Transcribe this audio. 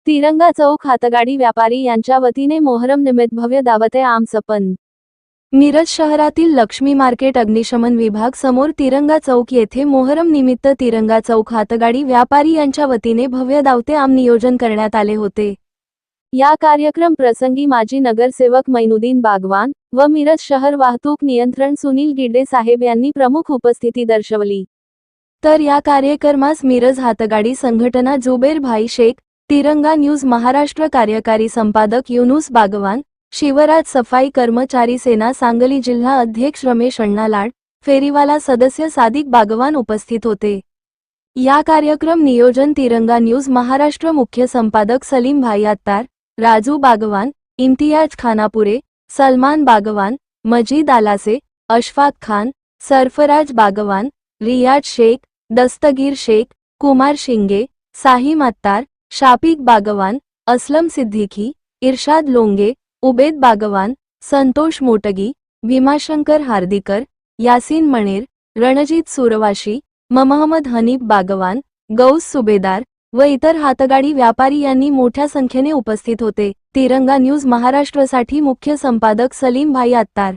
तिरंगा चौक हातगाडी व्यापारी यांच्या वतीने मोहरम निमित्त भव्य दावते आम सपन। मिरज शहरातील लक्ष्मी मार्केट अग्निशमन विभाग समोर तिरंगा चौक येथे मोहरम निमित्त तिरंगा चौक हातगाडी व्यापारी यांच्या वतीने भव्य दावते आम नियोजन करण्यात आले होते। या कार्यक्रम प्रसंगी माजी नगरसेवक मैनुद्दीन बागवान व मिरज शहर वाहतूक नियंत्रण सुनील गिड्डे साहेब यांनी प्रमुख उपस्थिती दर्शवली। तर या कार्यक्रमास मिरज हातगाडी संघटना जुबेर भाई शेख, तिरंगा न्यूज महाराष्ट्र कार्यकारी संपादक युनुस बागवान, शिवराज सफाई कर्मचारी सेना सांगली जिल्हा अध्यक्ष रमेश अण्णा लाड, फेरीवाला सदस्य सादिक बागवान उपस्थित होते। या कार्यक्रम नियोजन तिरंगा न्यूज महाराष्ट्र मुख्य संपादक सलीम भाई अत्तार, राजू बागवान, इम्तियाज खानापुरे, सलमान बागवान, मजीद आलासे, अशफाक खान, सरफराज बागवान, रियाज शेख, दस्तगीर शेख, कुमार शिंगे, साहिम अत्तार, शाफिक बागवान, असलम सिद्दीकी, इरशाद लोंगे, उबेद बागवान, संतोष मोटगी, भीमाशंकर हार्दिकर, यासीन मणेर, रणजीत सुरवाशी, मोहम्मद हनीफ बागवान, गौस सुबेदार व इतर हातगाडी व्यापारी यांनी मोठ्या संख्येने उपस्थित होते। तिरंगा न्यूज महाराष्ट्रसाठी मुख्य संपादक सलीम भाई अत्तार।